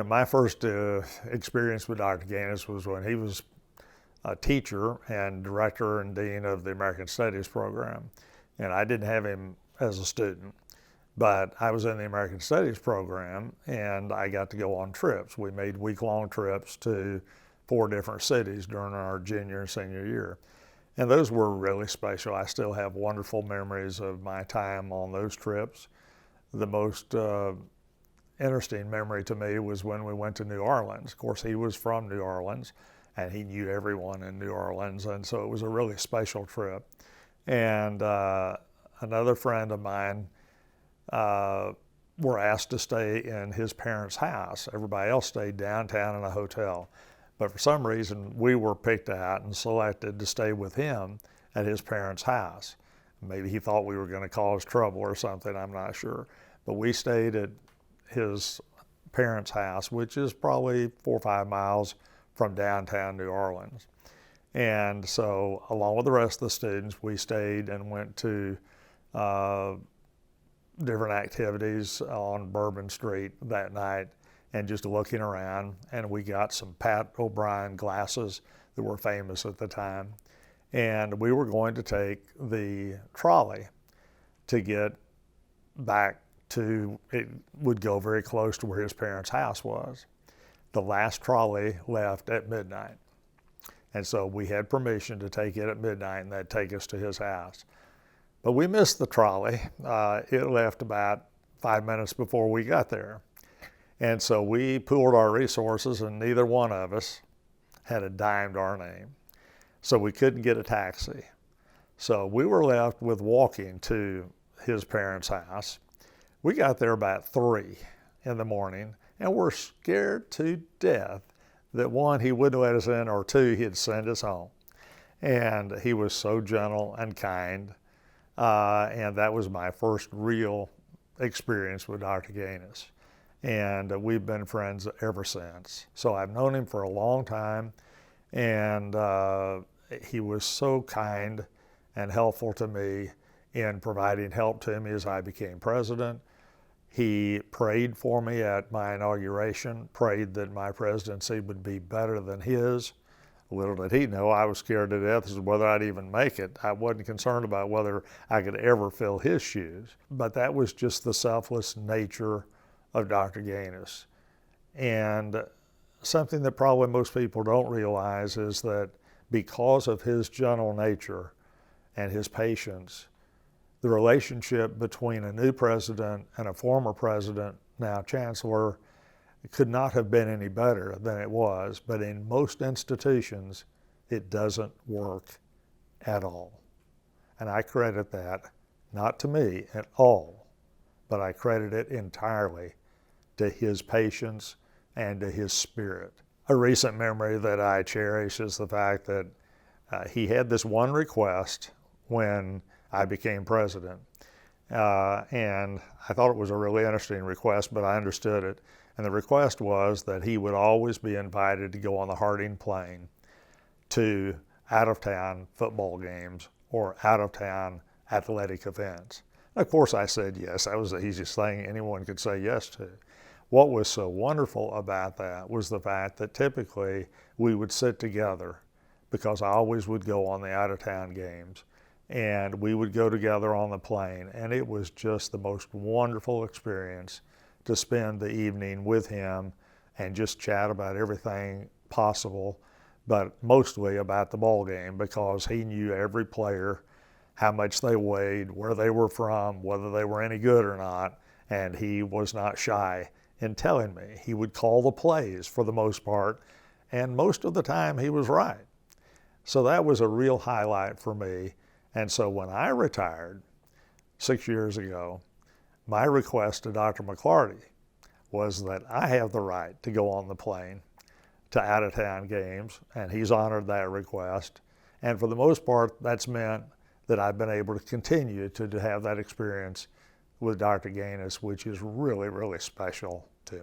My first experience with Dr. Gaines was when he was a teacher and director and dean of the American Studies program. And I didn't have him as a student, but I was in the American Studies program and I got to go on trips. We made week-long trips to 4 different cities during our junior and senior year. And those were really special. I still have wonderful memories of my time on those trips. The most interesting memory to me was when we went to New Orleans. Of course, he was from New Orleans and he knew everyone in New Orleans, and so it was a really special trip. And another friend of mine were asked to stay in his parents' house. Everybody else stayed downtown in a hotel. But for some reason, we were picked out and selected to stay with him at his parents' house. Maybe he thought we were going to cause trouble or something, I'm not sure. But we stayed at his parents' house, which is probably 4 or 5 miles from downtown New Orleans. And so, along with the rest of the students, we stayed and went to different activities on Bourbon Street that night and just looking around. And we got some Pat O'Brien glasses that were famous at the time. And we were going to take the trolley to get back to, it would go very close to where his parents' house was. The last trolley left at midnight. And so we had permission to take it at midnight and that'd take us to his house. But we missed the trolley. It left about 5 minutes before we got there. And so we pooled our resources and neither one of us had a dime to our name. So we couldn't get a taxi. So we were left with walking to his parents' house. We got there about 3 in the morning and we're scared to death that 1, he wouldn't let us in, or 2, he'd send us home. And he was so gentle and kind. And that was my first real experience with Dr. Gaines. And we've been friends ever since. So I've known him for a long time, and he was so kind and helpful to me in providing help to me as I became president. He prayed for me at my inauguration, prayed that my presidency would be better than his. Little did he know, I was scared to death as to whether I'd even make it. I wasn't concerned about whether I could ever fill his shoes. But that was just the selfless nature of Dr. Gaines. And something that probably most people don't realize is that because of his gentle nature and his patience, the relationship between a new president and a former president, now chancellor, could not have been any better than it was. But in most institutions, it doesn't work at all. And I credit that not to me at all, but I credit it entirely to his patience and to his spirit. A recent memory that I cherish is the fact that he had this one request when I became president. And I thought it was a really interesting request, but I understood it. And the request was that he would always be invited to go on the Harding plane to out-of-town football games or out-of-town athletic events. And of course I said yes. That was the easiest thing anyone could say yes to. What was so wonderful about that was the fact that typically we would sit together, because I always would go on the out-of-town games, and we would go together on the plane, and it was just the most wonderful experience to spend the evening with him and just chat about everything possible, but mostly about the ball game, because he knew every player, how much they weighed, where they were from, whether they were any good or not, and he was not shy in telling me. He would call the plays for the most part, and most of the time he was right. So that was a real highlight for me. And so when I retired 6 years ago, my request to Dr. McLarty was that I have the right to go on the plane to out-of-town games, and he's honored that request. And for the most part, that's meant that I've been able to continue to have that experience with Dr. Gaines, which is really, really special to me.